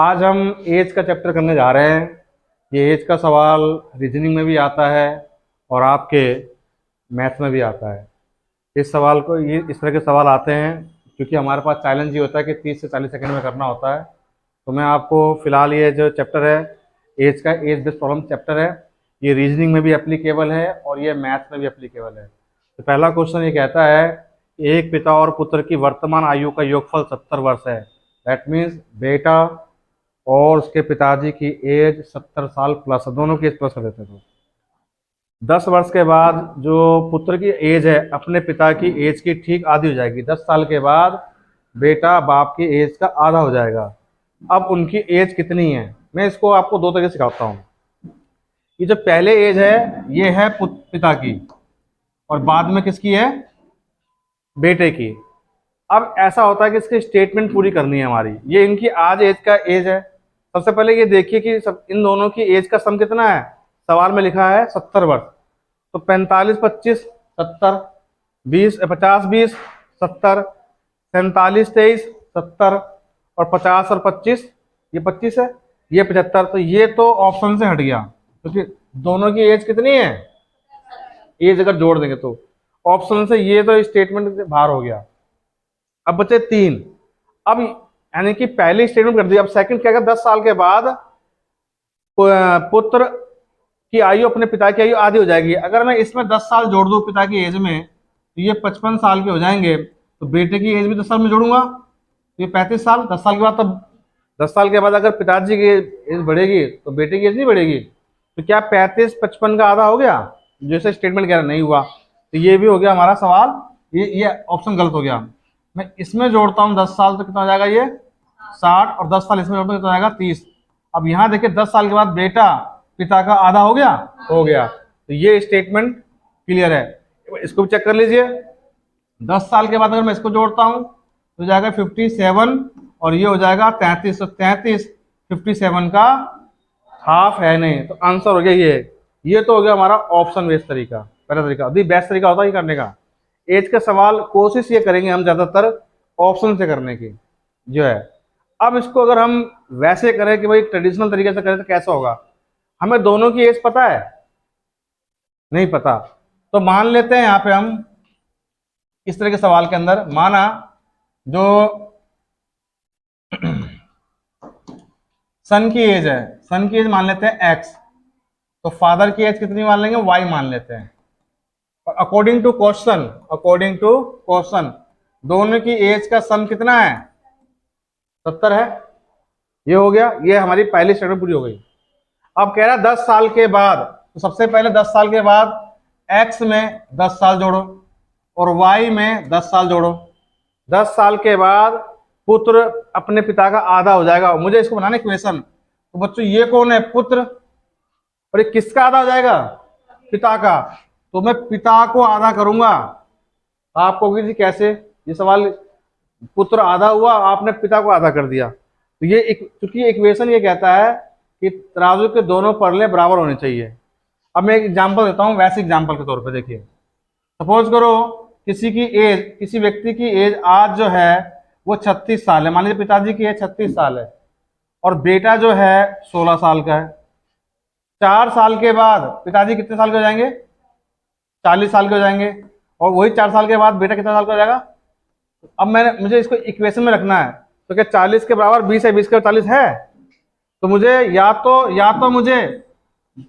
आज हम एज का चैप्टर करने जा रहे हैं। ये एज का सवाल रीजनिंग में भी आता है और आपके मैथ्स में भी आता है। इस सवाल को ये इस तरह के सवाल आते हैं क्योंकि हमारे पास चैलेंज ये होता है कि 30 से 40 सेकंड में करना होता है। तो मैं आपको फ़िलहाल ये जो चैप्टर है एज का, एज बेस्ड प्रॉब्लम चैप्टर है, ये रीजनिंग में भी एप्लीकेबल है और ये मैथ्स में भी एप्लीकेबल है। तो पहला क्वेश्चन ये कहता है, एक पिता और पुत्र की वर्तमान आयु का योगफल 70 वर्ष है। दैट मीन्स बेटा और उसके पिताजी की एज 70 साल प्लस, दोनों की एज प्लस कर देते थे। 10 वर्ष के बाद जो पुत्र की एज है अपने पिता की एज की ठीक आधी हो जाएगी। 10 साल के बाद बेटा बाप की एज का आधा हो जाएगा। अब उनकी एज कितनी है, मैं इसको आपको दो तरीके से सिखाता हूँ। ये जो पहले एज है ये है पिता की और बाद में किसकी है, बेटे की। अब ऐसा होता है कि इसकी स्टेटमेंट पूरी करनी है हमारी। ये इनकी आज एज का एज है। सबसे पहले ये देखिए कि इन दोनों की एज का सम कितना है। सवाल में लिखा है 70 वर्ष, तो 45 25 70, 20 50 20 70, 47 23 70 और 50 और 25, ये 25 है, ये 75। तो ये तो ऑप्शन से हट गया क्योंकि दोनों की एज कितनी है, एज अगर जोड़ देंगे तो ऑप्शन से ये तो स्टेटमेंट से बाहर हो गया। अब बचे 3। अब यानी कि पहली स्टेटमेंट कर दी। अब सेकंड क्या, 10 साल के बाद पुत्र की आयु अपने पिता की आयु आधी हो जाएगी। अगर मैं इसमें 10 साल जोड़ दूं पिता की एज में तो ये 55 साल के हो जाएंगे। तो बेटे की एज भी 10 साल में जोड़ूंगा तो ये 35 साल। 10 साल के बाद, तब 10 साल के बाद अगर पिताजी की एज बढ़ेगी तो बेटे की एज नहीं बढ़ेगी। तो क्या 35 55 का आधा हो गया, जैसे स्टेटमेंट कह रहा नहीं हुआ। तो ये भी हो गया हमारा सवाल, ये ऑप्शन गलत हो गया। मैं इसमें जोड़ता हूँ 10 साल तो कितना हो जाएगा, ये 60, और 10 साल इसमें जोड़ता हूँ कितना हो जाएगा 30। अब यहाँ देखिए 10 साल के बाद बेटा पिता का आधा हो गया, हो गया। तो ये स्टेटमेंट क्लियर है। इसको भी चेक कर लीजिए। 10 साल के बाद अगर मैं इसको जोड़ता हूँ तो जाएगा 57 और ये हो जाएगा 33। तो 33 57 का हाफ है नहीं, तो आंसर हो गया ये तो हो गया हमारा ऑप्शन बेस्ड तरीका, पहला तरीका। अभी बेस्ट तरीका होता है ये करने का। एज का सवाल कोशिश ये करेंगे हम ज्यादातर ऑप्शन से करने की जो है। अब इसको अगर हम वैसे करें कि भाई ट्रेडिशनल तरीके से करें तो कैसा होगा। हमें दोनों की एज पता है, नहीं पता, तो मान लेते हैं यहाँ पे हम इस तरह के सवाल के अंदर, माना जो सन की एज है, सन की एज मान लेते हैं x, तो फादर की एज कितनी मान लेंगे, y मान लेते हैं। और अकॉर्डिंग टू क्वेश्चन दोनों की एज का सम कितना है, 70 है। ये हो गया, ये हमारी पहली स्टेटमेंट पूरी हो गई। अब कह रहा है 10 साल के बाद, तो सबसे पहले 10 साल के बाद x में 10 साल जोड़ो और y में 10 साल जोड़ो। 10 साल के बाद पुत्र अपने पिता का आधा हो जाएगा। मुझे इसको बनाना इक्वेशन। तो बच्चों ये कौन है, पुत्र, और ये किसका आधा हो जाएगा, पिता का। तो मैं पिता को आधा करूंगा। आपको जी कैसे, ये सवाल पुत्र आधा हुआ, आपने पिता को आधा कर दिया। तो ये चूंकि इक्वेशन ये कहता है कि तराजू के दोनों पलड़े बराबर होने चाहिए। अब मैं एक एग्जांपल देता हूं, वैसे एग्जांपल के तौर पे देखिए। सपोज करो किसी व्यक्ति की एज आज जो है वो 36 साल है। मान लीजिए पिताजी की एज 36 साल है और बेटा जो है 16 साल का है। 4 साल के बाद पिताजी कितने साल के हो जाएंगे, 40 साल के हो जाएंगे, और वही 4 साल के बाद बेटा कितना साल का हो जाएगा। अब मुझे इसको इक्वेशन में रखना है। तो क्या 40 के बराबर 20 है, 20 के 40 है। तो मुझे या तो मुझे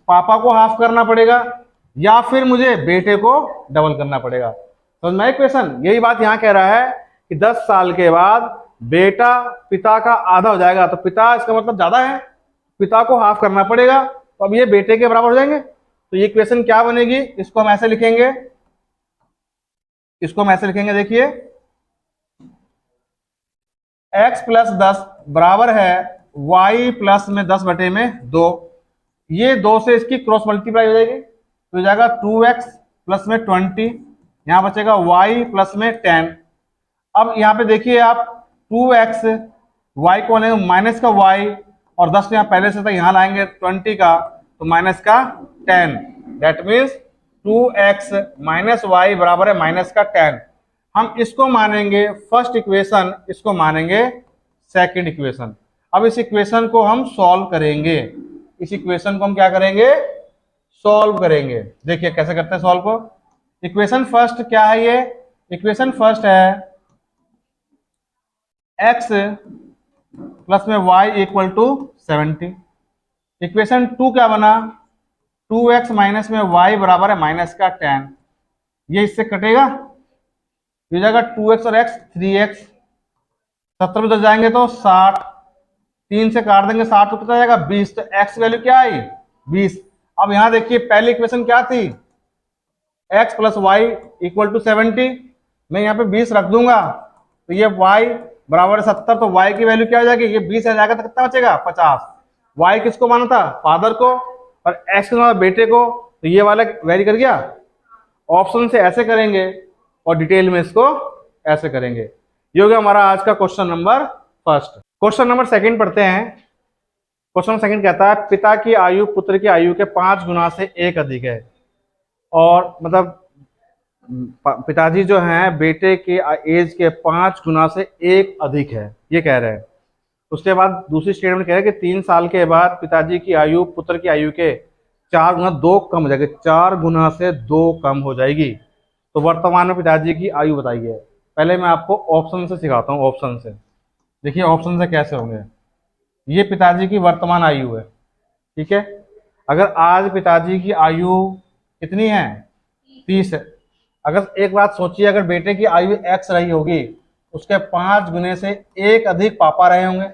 पापा को हाफ करना पड़ेगा या फिर मुझे बेटे को डबल करना पड़ेगा। तो मैं इक्वेशन यही बात यहाँ कह रहा है कि 10 साल के बाद बेटा पिता का आधा हो जाएगा। तो पिता इसका मतलब ज्यादा है, पिता को हाफ करना पड़ेगा। तो अब ये बेटे के बराबर हो जाएंगे। तो ये इक्वेशन क्या बनेगी, इसको हम ऐसे लिखेंगे, देखिए x प्लस 10 बराबर है y प्लस में 10 बटे में 2। ये 2 से इसकी क्रॉस मल्टीप्लाई हो जाएगी तो हो जाएगा 2x प्लस में 20, यहाँ बचेगा y प्लस में 10। अब यहाँ पे देखिए आप 2x, y को लेंगे माइनस का y, और 10 यहाँ पहले से था, यहाँ लाएंगे 20 का तो माइनस का 10। That means 2x minus y बराबर है माइनस का 10। हम इसको मानेंगे फर्स्ट इक्वेशन, इसको मानेंगे सेकंड इक्वेशन। अब इस इक्वेशन को हम सॉल्व करेंगे, इस इक्वेशन को हम क्या करेंगे, सॉल्व करेंगे। देखिए कैसे करते हैं सॉल्व को। इक्वेशन फर्स्ट क्या है, ये इक्वेशन फर्स्ट है x प्लस में y equal to 70। Equation two क्या बना, 2x माइनस में y बराबर है माइनस का 10। ये इससे कटेगा, ये हो जाएगा 2x और x 3x, 70 में तो जाएंगे तो 60, 3 से काट देंगे 60 तो कितना जाएगा 20, तो x वैल्यू क्या आई 20। अब यहां देखिए पहली इक्वेशन क्या थी, x plus Y equal to 70, मैं यहाँ पे 20 रख दूंगा तो ये y बराबर 70, तो y की वैल्यू क्या हो जाएगी, ये 20 आ जाएगा तो कितना बचेगा 50। y किसको माना था, फादर को, और x को माना बेटे को, तो ये वाला वेरी कर गया। ऑप्शन से ऐसे करेंगे और डिटेल में इसको ऐसे करेंगे। ये हो गया हमारा आज का question number first. Question number second पढ़ते हैं। क्वेश्चन सेकंड कहता है पिता की आयु पुत्र की आयु के 5 गुना से 1 अधिक है, और मतलब पिताजी जो हैं बेटे के एज के 5 गुना से 1 अधिक है, ये कह रहे हैं। उसके बाद दूसरी स्टेटमेंट कह रहे हैं कि 3 साल के बाद पिताजी की आयु पुत्र की आयु के 4 गुना 2 कम हो जाएगी, 4 गुना से 2 कम हो जाएगी। तो वर्तमान में पिताजी की आयु बताइए। पहले मैं आपको ऑप्शन से सिखाता हूँ, ऑप्शन से देखिए ऑप्शन से कैसे होंगे। ये पिताजी की वर्तमान आयु है, ठीक है। अगर आज पिताजी की आयु कितनी है 30 है, अगर एक बात सोचिए अगर बेटे की आयु x रही होगी, उसके 5 गुने से 1 अधिक पापा रहे होंगे,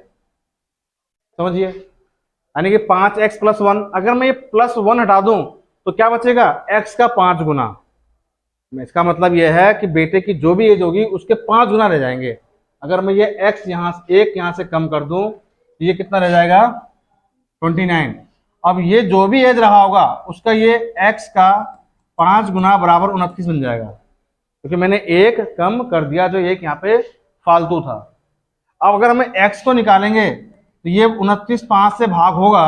समझिए, यानी कि 5x प्लस 1। अगर मैं ये प्लस 1 हटा दूं तो क्या बचेगा, x का 5 गुना। इसका मतलब यह है कि बेटे की जो भी एज होगी उसके 5 गुना रह जाएंगे। अगर मैं ये x यहाँ से कम कर दूं तो ये कितना रह जाएगा 29। अब ये जो भी एज रहा होगा उसका ये x का 5 गुना बराबर 29 बन जाएगा, क्योंकि मैंने एक कम कर दिया जो एक यहाँ पे फालतू था। अब अगर हमें x को निकालेंगे तो ये 29 5 से भाग होगा,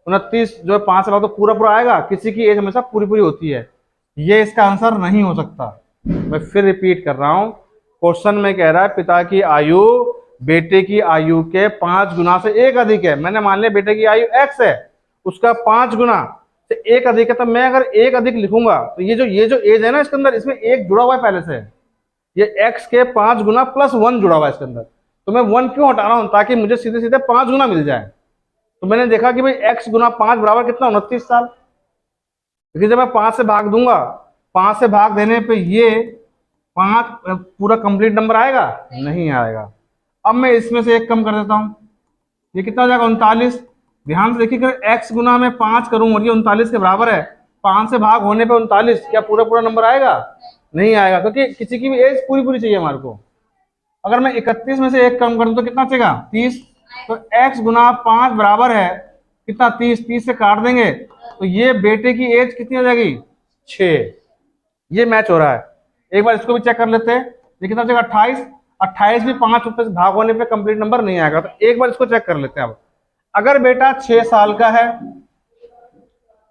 29 जो 5 से भाग तो पूरा पूरा आएगा, किसी की एज हमेशा पूरी पूरी होती है, ये इसका आंसर नहीं हो सकता। मैं फिर रिपीट कर रहा हूं, क्वेश्चन में कह रहा है पिता की आयु बेटे की आयु के 5 गुना से 1 अधिक है। मैंने मान लिया बेटे की आयु x है, उसका 5 गुना से 1 अधिक है, तो मैं अगर 1 अधिक लिखूंगा तो ये जो एज है ना इसके अंदर, इसमें 1 जुड़ा हुआ है पहले से, ये x के 5 गुना प्लस 1 जुड़ा हुआ है इसके अंदर, तो मैं 1 क्यों हटा रहा हूं, ताकि मुझे सीधे सीधे 5 गुना मिल जाए। तो मैंने देखा कि भाई x गुना 5 बराबर कितना 29 साल, क्योंकि जब मैं 5 से भाग दूंगा, 5 से भाग देने पे ये 5 पूरा कंप्लीट नंबर आएगा, नहीं आएगा। अब मैं इसमें से 1 कम कर देता हूं, ये कितना हो जाएगा 39। ध्यान से देखिए अगर x गुना में 5 करूं और ये 39 के बराबर है, 5 से भाग होने पे 39, क्या पूरा पूरा नंबर आएगा, नहीं आएगा, क्योंकि किसी की भी एज पूरी पूरी चाहिए हमारे को। अगर मैं 31 में से 1 कम कर दूं तो कितना बचेगा 30, तो x गुना 5 बराबर है कितना 30, 30 से काट देंगे तो ये बेटे की एज कितनी हो जाएगी 6। ये मैच हो रहा है। एक बार इसको भी चेक कर लेते हैं, ये कितना बचेगा 28, 28 भी 5 रुपए से भाग होने पे कंप्लीट नंबर नहीं आएगा, तो एक बार इसको चेक कर लेते हैं। अब अगर बेटा 6 साल का है,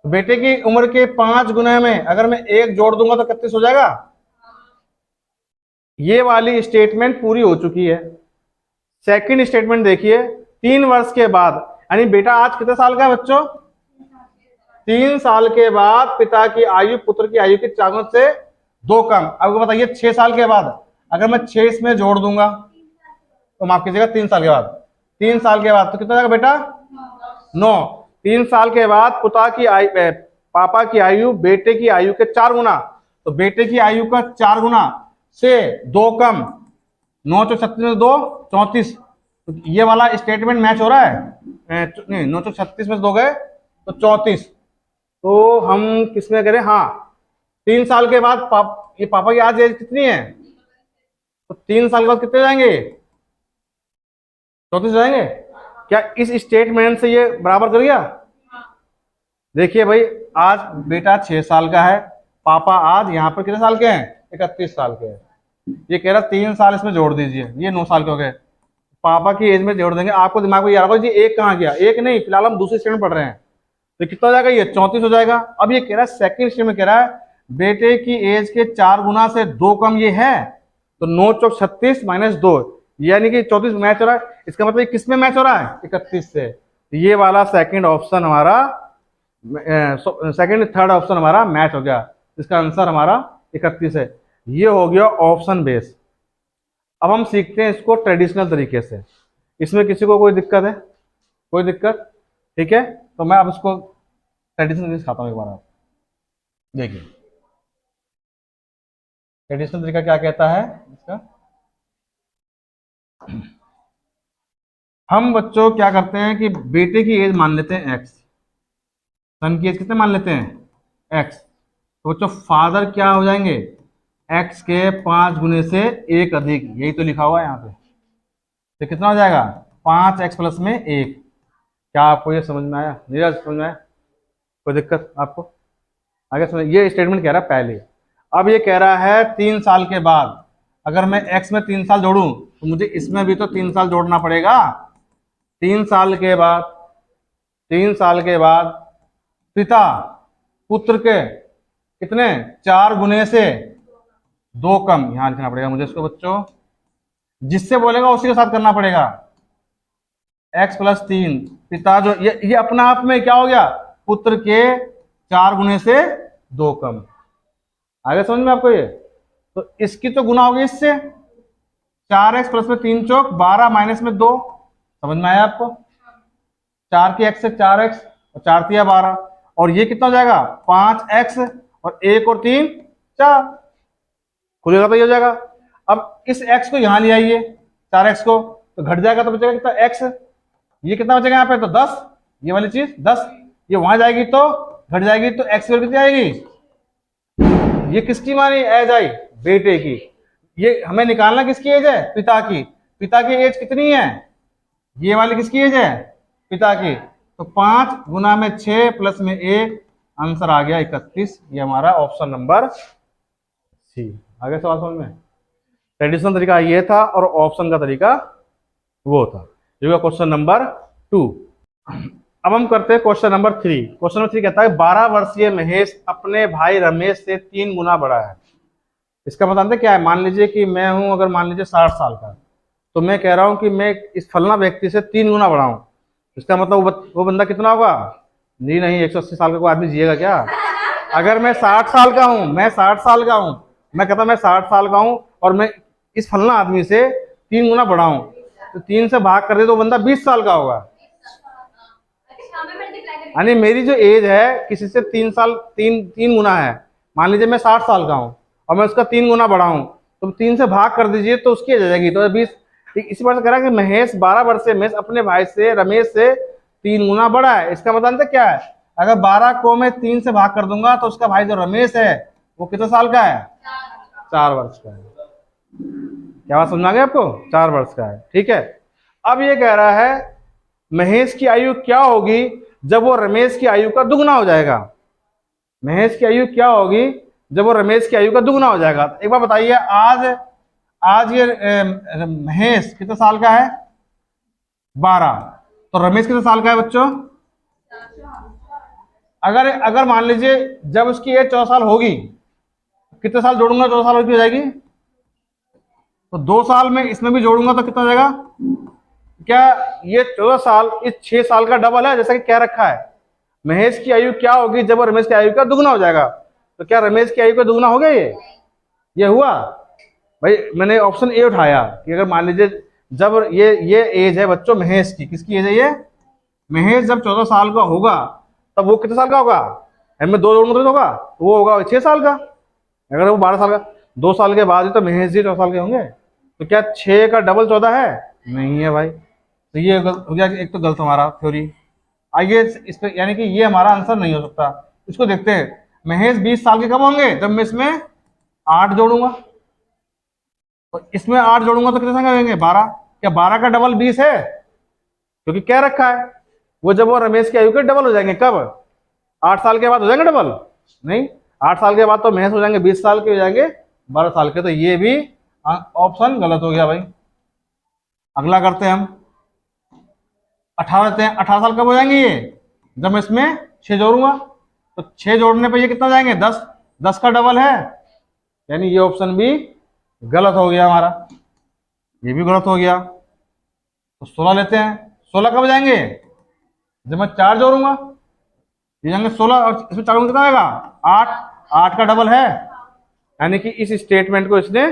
बेटे की उम्र के 5 गुना में अगर मैं 1 जोड़ दूंगा तो 31 हो जाएगा। ये वाली स्टेटमेंट पूरी हो चुकी है। सेकंड स्टेटमेंट देखिए, 3 वर्ष के बाद, यानी बेटा आज कितने साल का है बच्चों, 3 साल के बाद पिता की आयु पुत्र की आयु के 4 गुना से 2 कम। अब बताइए 6 साल के बाद अगर मैं 6 इसमें जोड़ दूंगा तो माफ कीजिएगा 3 साल के बाद, 3 साल के बाद तो कितना जाएगा बेटा 9। 3 साल के बाद पापा की आयु बेटे की आयु के 4 गुना, तो बेटे की आयु का 4 गुना से 2 कम, 9 चौ 36 में 2 34, तो ये वाला स्टेटमेंट मैच हो रहा है। नहीं 9 चौ 36 में 2 गए तो 34, तो हम किसमें करें, हाँ 3 साल के बाद ये पापा की आज एज कितनी है, तो 3 साल के बाद कितने जाएंगे 34 जाएंगे। क्या इस स्टेटमेंट से ये बराबर कर गया। देखिए भाई आज बेटा 6 साल का है, पापा आज यहाँ पर कितने साल के हैं 31 साल के हैं, ये कह रहा 3 साल इसमें जोड़ दीजिए, ये 9 साल के हो गए, पापा की एज में जोड़ देंगे। आपको दिमाग में याद होगा जी 1 कहाँ गया, 1 नहीं, फिलहाल हम दूसरे स्टेटमेंट पढ़ रहे हैं, तो कितना हो जाएगा ये 34 हो जाएगा। अब ये कह रहा है सेकंड स्टेटमेंट कह रहा है बेटे की एज के 4 गुना से 2 कम ये है, तो 9 चौक 36 माइनस 2, यानी कि 34 मैच हो रहा है, इसका मतलब ये किस में मैच हो रहा है? 31 से। ये वाला सेकंड ऑप्शन हमारा, सेकंड थर्ड ऑप्शन हमारा मैच हो गया। इसका आंसर हमारा 31 है। ये हो गया ऑप्शन बेस। अब हम सीखते हैं इसको ट्रेडिशनल तरीके से। इसमें किसी को कोई दिक्कत है? कोई दिक्कत? ठीक है, तो मैं अब इसको ट्रेडिशनल सिखाता हूँ एक बार। आप देखिए ट्रेडिशनल तरीका क्या कहता है इसका। हम बच्चों क्या करते हैं कि बेटे की एज मान लेते हैं एक्स, सन की एज कितने मान लेते हैं? एक्स। तो बच्चों फादर क्या हो जाएंगे? एक्स के 5 गुने से 1 अधिक, यही तो लिखा हुआ है यहाँ पे। तो कितना हो जाएगा? 5x प्लस में 1। क्या आपको ये समझ में आया? नीरज समझ में आया? कोई दिक्कत आपको? आगे समझ। ये स्टेटमेंट कह रहा है पहले। अब ये कह रहा है 3 साल के बाद अगर मैं x में 3 साल जोड़ूं तो मुझे इसमें भी तो 3 साल जोड़ना पड़ेगा। 3 साल के बाद, 3 साल के बाद पिता पुत्र के कितने? 4 गुने से 2 कम, यहां लिखना पड़ेगा मुझे इसको बच्चों। जिससे बोलेगा उसी के साथ करना पड़ेगा। x प्लस 3 पिता जो ये अपना आप में क्या हो गया? पुत्र के 4 गुने से 2 कम। आगे समझ में आपको ये? तो इसकी तो गुना होगी इससे। 4x प्लस में 3 चौक 12 माइनस में 2। समझ में आया आपको? 4 की x से 4x और 4 तिया 12, और ये कितना हो जाएगा? 5x और 1 और 3 4, खुलेगा तो ये हो जाएगा। अब इस x को यहां ले आइए, 4x को, तो घट जाएगा तो बचेगा कितना? x। ये कितना बचेगा यहाँ पे? तो 10, ये वाली चीज 10। ये वहां जाएगी तो घट जाएगी, तो x वैल्यू कितनी आएगी? ये किसकी मानी एज आई? बेटे की। ये हमें निकालना किसकी एज है? पिता की। पिता की एज कितनी है? ये वाली किसकी एज है? पिता की। तो 5 गुना में 6 प्लस में 1, आंसर आ गया 31। ये हमारा ऑप्शन नंबर सी। आगे सवाल समझ में? ट्रेडिशनल तरीका ये था और ऑप्शन का तरीका वो था। ये क्वेश्चन नंबर 2। अब हम करते हैं क्वेश्चन नंबर 3। क्वेश्चन नंबर 3 कहता है 12 वर्षीय महेश अपने भाई रमेश से 3 गुना बड़ा है। इसका मतलब क्या है? मान लीजिए कि मैं हूं, अगर मान लीजिए 60 साल का, तो मैं कह रहा हूं कि मैं इस फलना व्यक्ति से 3 गुना बड़ा हूं। इसका मतलब वो बंदा कितना होगा? जी नहीं, 180 साल का कोई आदमी जिएगा क्या? अगर मैं 60 साल का हूं, मैं 60 साल का हूं, मैं कहता मैं 60 साल का हूं और मैं इस फलना आदमी से 3 गुना बड़ा हूं, तो 3 से भाग कर दे तो बंदा 20 साल का होगा। यानी मेरी जो एज है किसी से 3 गुना है। मान लीजिए मैं 60 साल का हूँ और मैं उसका 3 गुना बड़ा हूँ, तो 3 से भाग कर दीजिए तो उसकी एज आ जाएगी तो 20। इसी बात से कह रहा है कि महेश 12 वर्ष से महेश अपने भाई से रमेश से 3 गुना बड़ा है। इसका मतलब क्या है? अगर 12 को मैं 3 से भाग कर दूंगा तो उसका भाई जो रमेश है वो कितने साल का है? 4 वर्ष का है। क्या बात समझ आ गई आपको? 4 वर्ष का है। ठीक है। अब ये कह रहा है महेश की आयु क्या होगी जब वो रमेश की आयु का दुगना हो जाएगा। महेश की आयु क्या होगी जब वो रमेश की आयु का दुगना हो जाएगा? एक बार बताइए, आज ये महेश कितने साल का है? 12। तो रमेश कितने साल का है बच्चों? अगर मान लीजिए जब उसकी एज 14 साल होगी, कितने साल जोड़ूंगा? 14 साल की हो जाएगी, तो 2 साल में इसमें भी जोड़ूंगा तो कितना हो जाएगा? क्या ये 14 साल इस 6 साल का डबल है जैसा कि कह रखा है? महेश की आयु क्या होगी जब रमेश की आयु का दुगना हो जाएगा? तो क्या रमेश की आयु का दुगना हो गया? ये हुआ भाई। मैंने ऑप्शन ए उठाया कि अगर मान लीजिए जब ये एज है बच्चों महेश की, किसकी एज है ये? महेश जब 14 साल का होगा तब वो कितने साल का होगा? मैं 2 जोड़ूंगा तो होगा, तो वो होगा 6 साल का। अगर वो 12 साल का, 2 साल के बाद ही तो महेश जी 14 साल के होंगे। तो क्या 6 का डबल 14 है? नहीं है भाई। तो ये हो गया एक तो गलत हमारा थ्योरी। आइए इस पे, यानी कि ये हमारा आंसर नहीं हो सकता। इसको देखते हैं। महेश 20 साल के कब होंगे? जब मैं इसमें 8 जोड़ूंगा, तो इसमें 8 जोड़ूंगा तो कितने संख्या होंगे? 12। क्या 12 का डबल 20 है? क्योंकि क्या रखा है वो जब वो रमेश की आयु के डबल हो जाएंगे। कब? 8 साल के बाद हो जाएंगे डबल? नहीं, 8 साल के बाद तो महेश हो जाएंगे 20 साल के, हो जाएंगे 12 साल के। तो ये भी ऑप्शन गलत हो गया भाई। अगला करते हैं हम। 18 साल कब हो जाएंगे ये? जब मैं इसमें 6 जोड़ूंगा, तो 6 जोड़ने पे ये कितना जाएंगे? 10। 10 का डबल है, यानी ये ऑप्शन भी गलत हो गया हमारा। ये भी गलत हो गया। तो 16 लेते हैं। 16 कब जाएंगे, जब मैं 4 जोड़ूंगा। ये जाएंगे 16 और इसमें 4 कितना आएगा, 8। 8 का डबल है, यानी कि इस स्टेटमेंट को इसने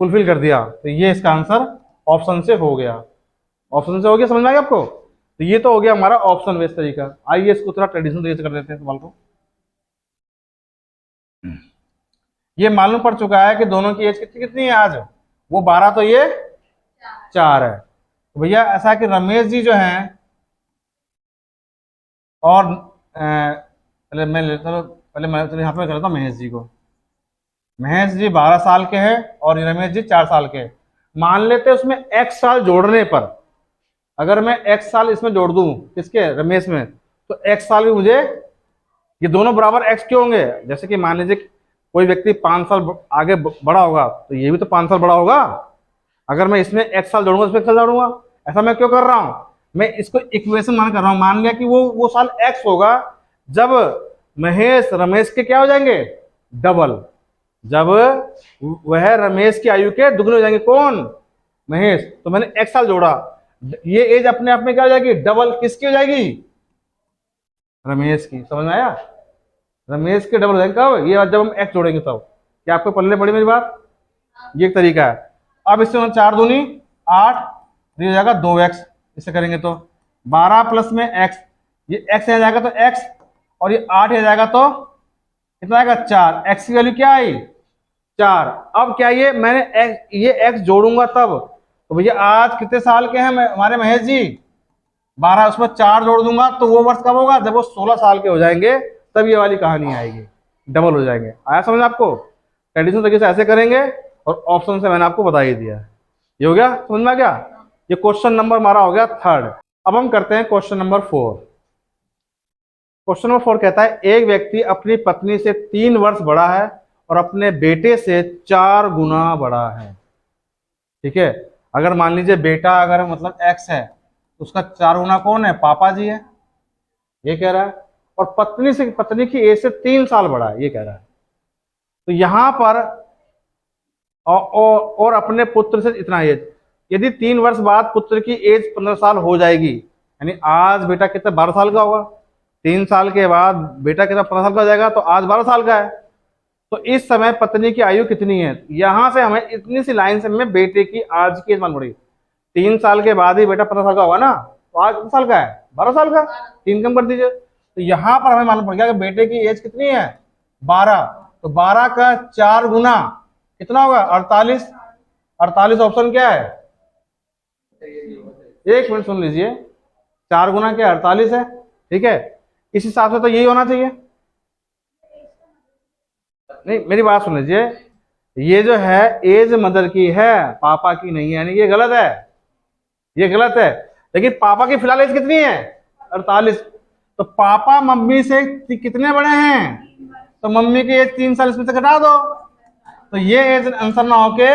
फुलफिल कर दिया। तो ये इसका आंसर ऑप्शन से हो गया। ऑप्शन से हो गया, समझ में आ गया आपको। तो ये तो हो गया हमारा ऑप्शन बेस्ड तरीका। आइए इसको थोड़ा ट्रेडिशनल तरीके से कर देते हैं सवाल को। ये मालूम पड़ चुका है कि दोनों की एज कितनी कितनी है आज, वो 12 तो ये 4 है। तो भैया ऐसा है कि रमेश जी जो हैं और पहले मैं लेता हूँ, पहले मैं यहाँ पे कर लेता हूँ महेश जी को। महेश जी 12 साल के हैं और रमेश जी 4 साल के हैं। मान लेते हैं उसमें x साल जोड़ने पर, अगर मैं x साल इसमें जोड़ दूं किसके, रमेश में, तो x साल भी मुझे, ये दोनों बराबर x क्यों होंगे। जैसे कि मान लीजिए कोई व्यक्ति 5 साल आगे बड़ा होगा तो ये भी तो 5 साल बड़ा होगा। अगर मैं इसमें x साल जोड़ूंगा इसमें x साल जोड़ूंगा। ऐसा मैं क्यों कर रहा हूं, मैं इसको इक्वेशन मान कर रहा हूं। मान लिया कि वो साल x होगा जब महेश रमेश के क्या हो जाएंगे, डबल। जब वह रमेश की आयु के दुगने हो जाएंगे, कौन, महेश। तो मैंने x साल जोड़ा, ये एज अपने आप में क्या हो जाएगी, डबल किसकी हो जाएगी, रमेश की। समझ में आया, रमेश के डबल हो जाएंगे कब, ये जब हम x जोड़ेंगे तब। क्या आपको पढ़ने पड़ी मेरी बात, ये एक तरीका है। अब इससे 4 दूनी 8, ये हो जाएगा 2x। इससे करेंगे तो 12 प्लस में x, ये x आ जाएगा तो x, और ये 8 आ जाएगा तो कितना आएगा 4। x की वैल्यू क्या आई, 4। अब क्या ये x जोड़ूंगा तब, तो भैया आज कितने साल के हैं हमारे महेश जी, 12, उसमें 4 जोड़ दूंगा तो वो वर्ष कब होगा, जब वो 16 साल के हो जाएंगे तब ये वाली कहानी आएगी, डबल हो जाएंगे। आया समझ आपको। ट्रेडिशनल तरीके से ऐसे करेंगे और ऑप्शन से मैंने आपको बता ही दिया। ये हो गया, समझ में आ गया। ये क्वेश्चन नंबर हमारा हो गया 3rd। अब हम करते हैं क्वेश्चन नंबर 4। क्वेश्चन नंबर 4 कहता है एक व्यक्ति अपनी पत्नी से 3 वर्ष बड़ा है और अपने बेटे से 4 गुना बड़ा है। ठीक है, अगर मान लीजिए बेटा अगर मतलब x है तो उसका 4 गुना कौन है, पापा जी है, ये कह रहा है। और पत्नी की एज से 3 साल बड़ा है, ये कह रहा है। तो यहां पर और अपने पुत्र से इतना एज, यदि 3 वर्ष बाद पुत्र की एज 15 साल हो जाएगी, यानी आज बेटा कितना 12 साल का होगा, 3 साल के बाद बेटा कितना 15 साल का हो जाएगा, तो आज 12 साल का है। तो इस समय पत्नी की आयु कितनी है, यहां से हमें इतनी सी लाइन से हमें बेटे की आज की एज मालूम पड़ेगी। 3 साल के बाद ही बेटा 15 साल का होगा ना, तो आज कितने साल का है, 12 साल का। 3 कम कर दीजिए, तो यहां पर हमें मालूम पड़ गया कि बेटे की एज कितनी है, 12। तो 12 का 4 गुना कितना होगा, 48। 48 ऑप्शन क्या है, एक मिनट सुन लीजिए, 4 गुना क्या 48 है। ठीक है, इस हिसाब से तो यही होना चाहिए। नहीं मेरी बात सुन लीजिए, ये जो है एज मदर की है, पापा की नहीं है, यानी ये गलत है, ये गलत है। लेकिन पापा की फिलहाल एज कितनी है, 48। तो पापा मम्मी से कितने बड़े हैं, तो मम्मी की एज 3 साल इसमें से घटा दो, तो ये एज आंसर ना होके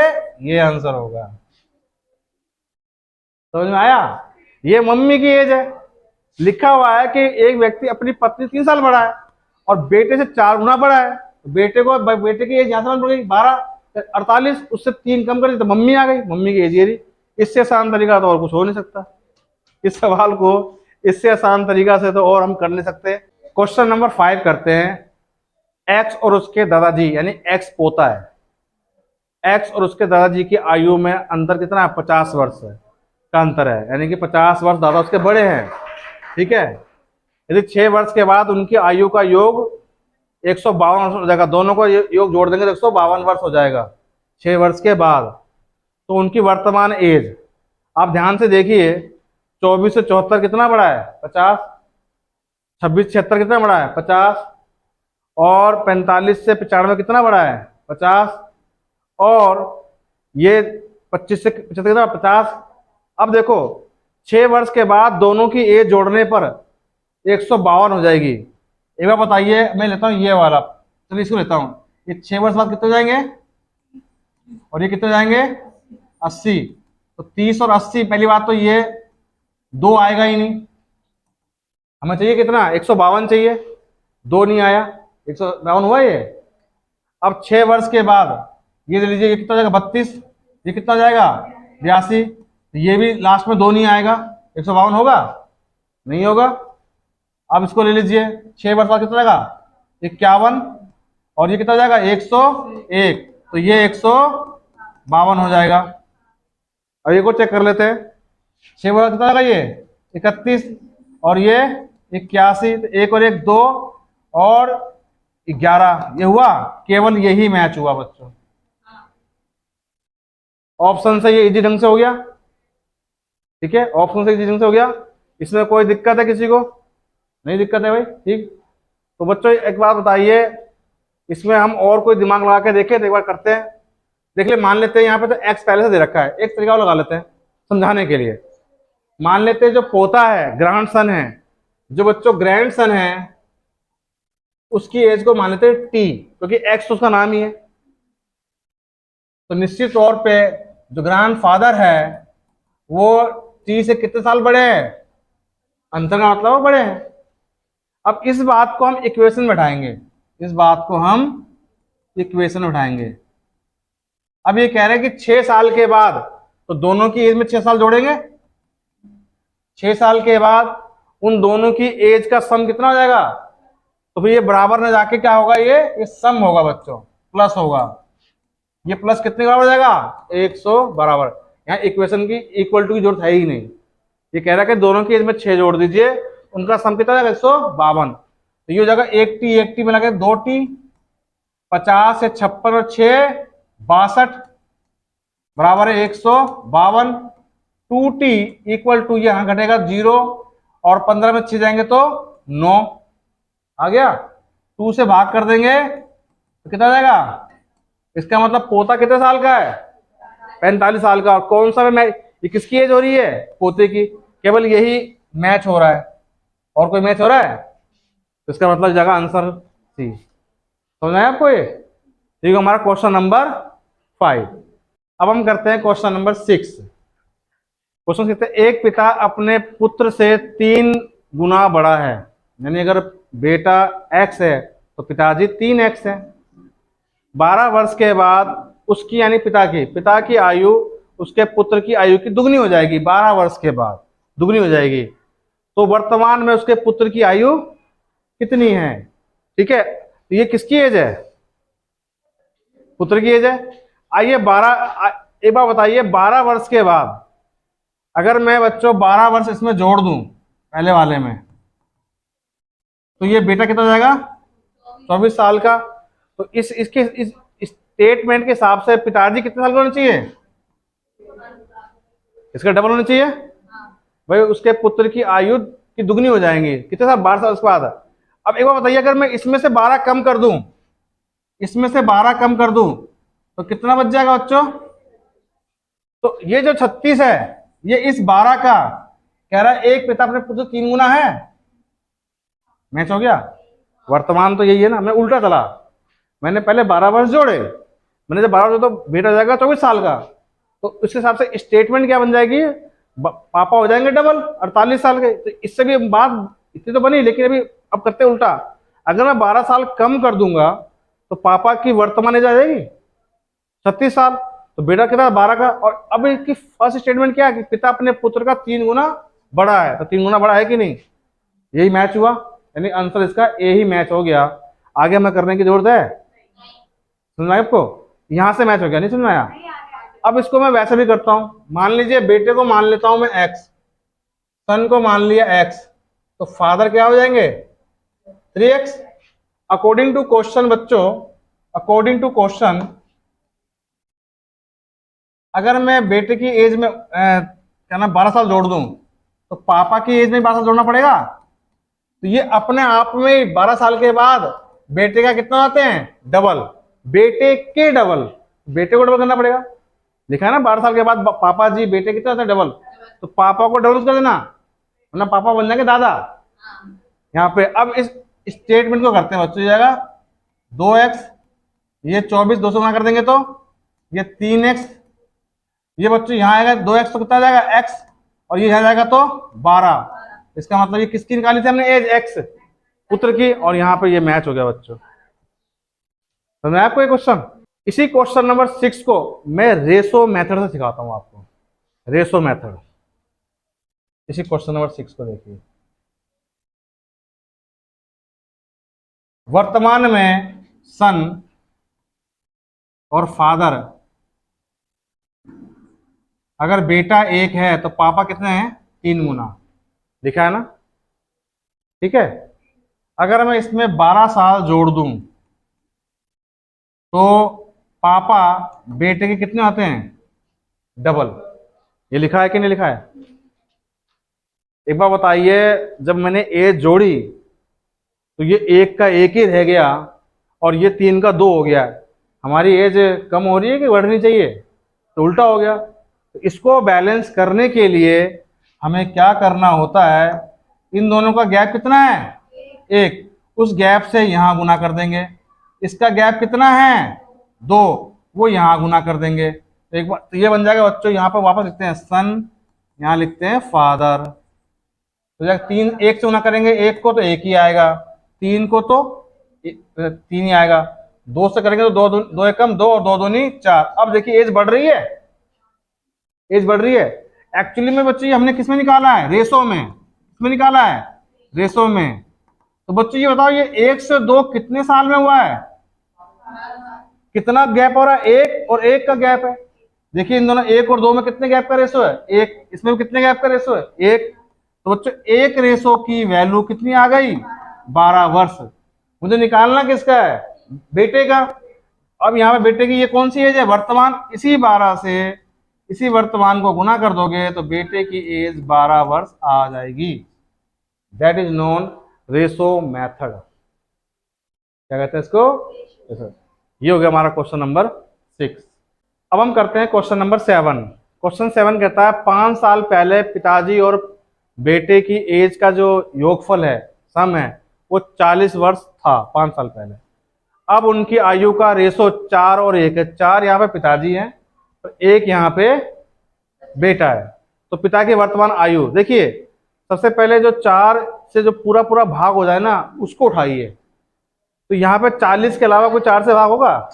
ये आंसर होगा। समझ में आया, ये मम्मी की एज है। लिखा हुआ है कि एक व्यक्ति अपनी पत्नी 3 साल बड़ा है और बेटे से 4 गुना बड़ा है। तो बेटे की एज यहां से बढ़ गई 12, 48, उससे 3 कम कर दी तो मम्मी आ गई, मम्मी की एज ये रही। इससे आसान तरीका तो और कुछ हो नहीं सकता, इस सवाल को इससे आसान तरीका से तो और हम कर नहीं सकते। क्वेश्चन नंबर 5 करते हैं। एक्स और उसके दादाजी, यानी एक्स पोता है, एक्स और उसके दादाजी की आयु में अंतर कितना है, 50 वर्ष का अंतर है, यानी कि 50 वर्ष दादा उसके बड़े हैं। ठीक है, यदि 6 वर्ष के बाद उनकी आयु का योग 152 वर्ष हो जाएगा, दोनों को योग जोड़ देंगे तो 152 वर्ष हो जाएगा 6 वर्ष के बाद। तो उनकी वर्तमान एज आप ध्यान से देखिए, 24 से 74 कितना बड़ा है, 50। 26 से 76 कितना बड़ा है, 50। और 45 से 95 कितना बड़ा है, 50। और ये 25 से 75 कितना, 50। अब देखो 6 वर्ष के बाद दोनों की एज जोड़ने पर 152 हो जाएगी। एक बार बताइए, मैं लेता हूँ ये वाला, चलिए इसको लेता हूँ। ये 6 वर्ष बाद कितने हो जाएंगे, और ये कितने हो जाएंगे, 80। तो 30 और 80, पहली बात तो ये 2 आएगा ही नहीं, हमें चाहिए कितना, 152 चाहिए, 2 नहीं आया, 152 हुआ ये। अब 6 वर्ष के बाद ये ले लीजिए, ये कितना हो जाएगा, 32, ये कितना हो जाएगा 82, ये भी लास्ट में 2 नहीं आएगा, 152 होगा, नहीं होगा। अब इसको ले लीजिए, 6 वर्ष बाद कितना जाएगा 51, और ये कितना हो जाएगा 101, तो ये 152 हो जाएगा। अब ये को चेक कर लेते हैं, 6 वर्ष कितना जाएगा ये 31, और ये 81, तो 1 और 1 2 और 11, ये हुआ, केवल यही मैच हुआ बच्चों। ऑप्शन से ये इजी ढंग से हो गया, ठीक है, ऑप्शन से इजी ढंग से हो गया। इसमें कोई दिक्कत है किसी को? नहीं दिक्कत है भाई, ठीक। तो बच्चों एक बात बताइए, इसमें हम और कोई दिमाग लगा के देखें, तो एक बार करते हैं, देख ले। मान लेते हैं यहाँ पे तो एक्स पहले से दे रखा है, एक तरीका और लगा लेते हैं समझाने के लिए। मान लेते हैं जो पोता है, ग्रैंड सन है, जो बच्चों ग्रैंड सन है उसकी एज को मान लेते हैं टी, क्योंकि एक्स तो उसका नाम ही है। तो निश्चित तौर पे जो ग्रैंडफादर है वो टी से कितने साल बड़े हैं? अंतर का मतलब वो बड़े हैं। अब इस बात को हम इक्वेशन में बैठाएंगे, इस बात को हम इक्वेशन में बैठाएंगे। अब ये कह रहे हैं कि 6 साल के बाद, तो दोनों की एज में 6 साल जोड़ेंगे, 6 साल के बाद उन दोनों की एज का सम कितना हो जाएगा? तो फिर ये बराबर में जाके क्या होगा, ये सम होगा बच्चों, प्लस होगा। ये प्लस कितने बराबर हो जाएगा? 100 बराबर। यहाँ इक्वेशन की इक्वल टू की जरूरत है ही नहीं। ये कह रहा है कि दोनों की एज में 6 जोड़ दीजिए, उनका सम कितना हो जाएगा? 152। तो ये हो जाएगा 1 टी मिला के 2 टी, 50 से 56 और 6 62 बराबर है 152। 2 टी इक्वल टू, यहाँ घटेगा 0 और 15 में 6 जाएंगे तो 9 आ गया। 2 से भाग कर देंगे तो कितना जाएगा? इसका मतलब पोता कितने साल का है? 45 साल का। और कौन सा मैच, ये किसकी एज हो रही है? पोते की। केवल यही मैच हो रहा है, और कोई मैच हो रहा है? तो इसका मतलब जगह आंसर सी। समझ आया आपको ये? ठीक है, हमारा क्वेश्चन नंबर 5। अब हम करते हैं क्वेश्चन नंबर 6। क्वेश्चन कहते हैं एक पिता अपने पुत्र से 3 गुना बड़ा है, यानी अगर बेटा x है तो पिताजी 3x है। 12 वर्ष के बाद उसकी, यानी पिता की आयु उसके पुत्र की आयु की दुगनी हो जाएगी। 12 वर्ष के बाद दुगनी हो जाएगी। तो वर्तमान में उसके पुत्र की आयु कितनी है? ठीक है, तो ये किसकी एज है? पुत्र की एज है। आइए 12, एक बार बताइए, 12 वर्ष के बाद अगर मैं बच्चों 12 वर्ष इसमें जोड़ दूं पहले वाले में, तो ये बेटा कितना हो जाएगा? 24 साल का। तो इस स्टेटमेंट के हिसाब से पिताजी कितने साल का होना चाहिए? इसका डबल होना चाहिए भाई। उसके पुत्र की आयु की दुगनी हो जाएंगी कितने साल? 12 साल के बाद। अब एक बार बताइए, अगर मैं इसमें से 12 कम कर दूं, इसमें से 12 कम कर दूं तो कितना बच जाएगा बच्चों? तो ये जो 36 है, ये इस 12 का कह रहा है एक पिता अपने पुत्र 3 गुना है। मैच हो गया। वर्तमान तो यही है ना, मैं उल्टा चला, मैंने पहले 12 वर्ष जोड़े, मैंने जब 12 वर्ष तो बेटा जाएगा 24 साल का। तो उस हिसाब से स्टेटमेंट क्या बन जाएगी? पापा हो जाएंगे डबल, 48 साल के। तो इससे भी बात इतनी तो बनी, लेकिन अभी अब करते हैं उल्टा। अगर मैं 12 साल कम कर दूंगा तो पापा की वर्तमान एज आ जाएगी 36 साल, तो बेटा कितना? 12 का। और अब इसकी फर्स्ट स्टेटमेंट क्या है कि पिता अपने पुत्र का 3 गुना बड़ा है। तो 3 गुना बड़ा है कि नहीं? यही मैच हुआ, यानी आंसर इसका ए ही मैच हो गया। आगे हमें करने की जरूरत है? सुनना है आपको? यहां से मैच हो गया, नहीं सुनना आया? अब इसको मैं वैसे भी करता हूं। मान लीजिए बेटे को मान लेता हूं मैं x, सन को मान लिया x, तो फादर क्या हो जाएंगे? 3x। अकॉर्डिंग टू क्वेश्चन बच्चों, अकॉर्डिंग टू क्वेश्चन, अगर मैं बेटे की एज में क्या ना 12 साल जोड़ दूं तो पापा की एज में 12 साल जोड़ना पड़ेगा। तो ये अपने आप में 12 साल के बाद बेटे का कितना आते हैं? डबल। बेटे के डबल, बेटे को डबल करना पड़ेगा। लिखा है ना 12 साल के बाद पापा जी बेटे कितना आते हैं? डबल। तो पापा को डबल कर देना, वरना पापा बन जाएंगे दादा। यहाँ पे अब इस स्टेटमेंट को करते हैं बच्चों। जाएगा 2x, ये 24 200 गुना कर देंगे तो ये 3x, ये बच्चों यहाँ आएगा 2x तो कितना जाएगा? x, और ये यहाँ जाएगा तो 12। इसका मतलब ये किसकी निकाली थी हमने? एज x, पुत्र की। और यहाँ पे ये मैच हो गया बच्चों। समझ में आपको ये क्वेश्चन? इसी क्वेश्चन नंबर 6 को मैं रेशो मेथड से सिखाता हूँ आपको। Ratio method. इसी क्वेश्चन नंबर 6 को देखिए। वर्तमान में सन और फादर, अगर बेटा 1 है तो पापा कितने हैं? 3 गुना, लिखा है ना? ठीक है। अगर मैं इसमें 12 साल जोड़ दूं तो पापा बेटे के कितने आते हैं? डबल। ये लिखा है कि नहीं लिखा है? एक बार बताइए, जब मैंने एज जोड़ी तो ये 1 का 1 ही रह गया और ये 3 का 2 हो गया। हमारी एज कम हो रही है कि बढ़नी चाहिए? तो उल्टा हो गया। तो इसको बैलेंस करने के लिए हमें क्या करना होता है? इन दोनों का गैप कितना है? 1। उस गैप से यहां गुना कर देंगे। इसका गैप कितना है? 2। वो यहां गुना कर देंगे। तो एक बार तो ये बन जाएगा बच्चों, यहाँ पर वापस लिखते हैं सन, यहाँ लिखते हैं फादर। तो जब 3 1 से गुना करेंगे 1 को तो 1 ही आएगा, 3 को तो 3 ही आएगा, 2 से करेंगे तो 2 एकम 2 और 2 दूनी 4। अब देखिए एज बढ़ रही है, एज बढ़ रही है। एक्चुअली में बच्चों ये हमने किसमें निकाला है? रेशो में। किसमें निकाला है? रेशो में। तो बच्चों ये बताओ, ये 1 से 2 कितने साल में हुआ है? कितना गैप हो रहा है? 1 और 1 का गैप है। देखिए इन दोनों 1 और 2 में कितने गैप का रेशो है? 1। इसमें भी कितने गैप का रेशो है? 1। तो बच्चों 1 रेशो की वैल्यू कितनी आ गई? 12 वर्ष। मुझे निकालना किसका है? बेटे का। अब यहाँ पे बेटे की ये कौन सी एज है? वर्तमान। इसी 12 से इसी वर्तमान को गुना कर दोगे तो बेटे की एज 12 वर्ष आ जाएगी। That is known ratio method. क्या कहते हैं इसको? ये हो गया हमारा क्वेश्चन नंबर 6। अब हम करते हैं क्वेश्चन नंबर 7। क्वेश्चन 7 कहता है 5 साल पहले पिताजी और बेटे की एज का जो योगफल है, सम है, वो 40 वर्ष था 5 साल पहले। अब उनकी आयु का रेशो 4 और 1 है। 4 यहाँ पे पिताजी हैं तो 1 यहाँ पे बेटा है। तो पिता की वर्तमान आयु देखिए, सबसे पहले जो 4 से जो पूरा पूरा भाग हो जाए ना, उसको उठाइए। तो यहाँ पे 40 के अलावा कोई 4 से भाग होगा?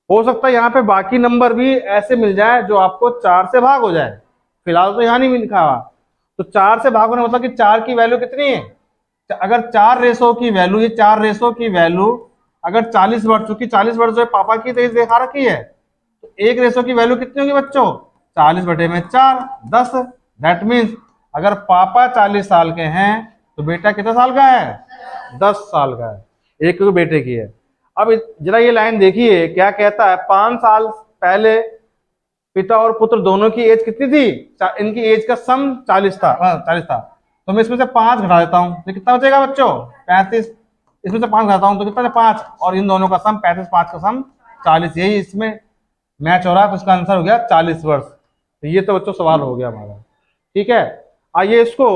हो सकता है यहाँ पे बाकी नंबर भी ऐसे मिल जाए जो आपको 4 से भाग हो जाए। फिलहाल तो यहाँ नहीं लिखा हुआ। तो 4 से भाग होने मतलब कि 4 की वैल्यू कितनी है? अगर 4 रेशो की वैल्यू, ये 4 रेशो की वैल्यू अगर 40 वर्ष, चूंकि 40 वर्ष जो है पापा की तेज देखा रखी है, तो 1 रेशो की वैल्यू कितनी होगी बच्चों? 40/4 10। दैट मीन्स अगर पापा 40 साल के हैं तो बेटा कितने साल का है? 10 साल का है। एक बेटे की है। अब जरा ये लाइन देखिए क्या कहता है। 5 साल पहले पिता और पुत्र दोनों की एज कितनी थी? इनकी एज का सम 40 था। 40 था। तो मैं इसमें से 5 घटा देता हूं तो कितना बचेगा बच्चों? 35। इसमें से 5 घटाता हूं तो कितना? 5। और इन दोनों का सम 35, 5 का सम 40। यही इसमें मैच हो रहा है। तो इसका आंसर हो गया 40 वर्ष। तो ये तो बच्चों सवाल हो गया हमारा। ठीक है। आइए इसको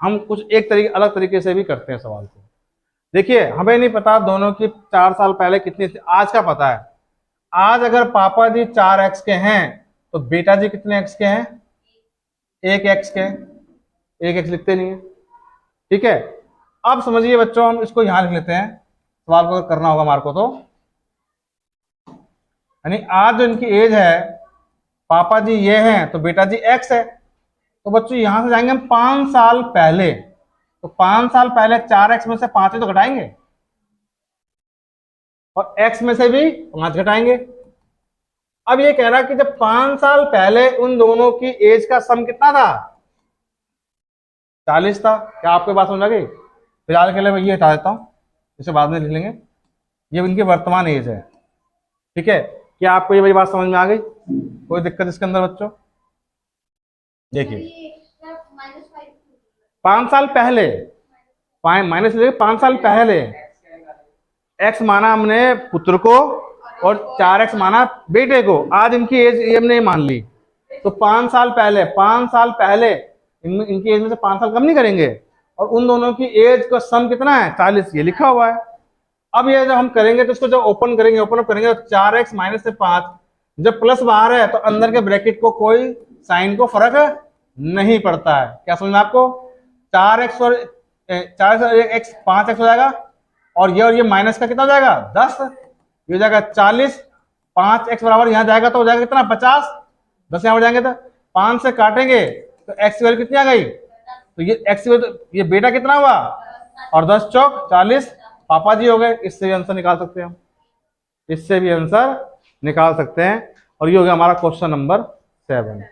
हम कुछ एक तरीके अलग तरीके से भी करते हैं सवाल को। देखिए हमें नहीं पता दोनों की 4 साल पहले कितनी थी, आज का पता है। आज अगर पापा जी 4x के हैं तो बेटा जी कितने x के हैं? 1x के। 1x लिखते नहीं है। ठीक है। अब समझिए बच्चों, हम इसको यहां लिख लेते हैं। सवाल को करना होगा हमारे को तो, यानी आज जो इनकी एज है, पापा जी ये हैं तो बेटा जी x है। तो बच्चों यहां से जाएंगे हम 5 साल पहले। तो 5 साल पहले 4x में से 5 ही तो घटाएंगे और x में से भी 5 घटाएंगे। अब ये कह रहा है कि जब 5 साल पहले उन दोनों की एज का सम कितना था? 40 था। क्या आपके बात समझ आ गई? फिलहाल के लिए मैं ये हटा देता हूं, इसे बाद में लिख लेंगे। ये इनकी वर्तमान एज है। ठीक है। क्या आपको ये मेरी बात समझ में आ गई? कोई दिक्कत इसके अंदर बच्चों? देखिए 5 साल पहले, माइनस 5 साल पहले x माना हमने पुत्र को और 4x माना बेटे को। आज इनकी एज ये हमने मान ली। तो 5 साल पहले, 5 साल पहले इनकी एज में से 5 साल कम नहीं करेंगे और उन दोनों की एज का सम कितना है? 40। ये लिखा हुआ है। अब ये जब हम करेंगे तो इसको जब ओपन करेंगे, ओपन अप करेंगे तो 4x माइनस से 5, जब प्लस बाहर है तो अंदर के ब्रैकेट को कोई साइन को फर्क नहीं पड़ता है। क्या समझ में आपको? 4x और 4x 5x हो जाएगा और ये माइनस का कितना हो जाएगा? 10। ये हो जाएगा 40। 5x बराबर यहां जाएगा तो हो जाएगा कितना? 50। 10 यहाँ बढ़ जाएंगे तो 5 से काटेंगे तो एक्स की वैल्यू कितनी आ गई, तो ये एक्स की वैल्यू, ये बेटा कितना हुआ, और 10 चौक 40 पापा जी हो गए। इससे भी आंसर निकाल सकते हैं हम, इससे भी आंसर निकाल सकते हैं। और ये हो गया हमारा क्वेश्चन नंबर 7।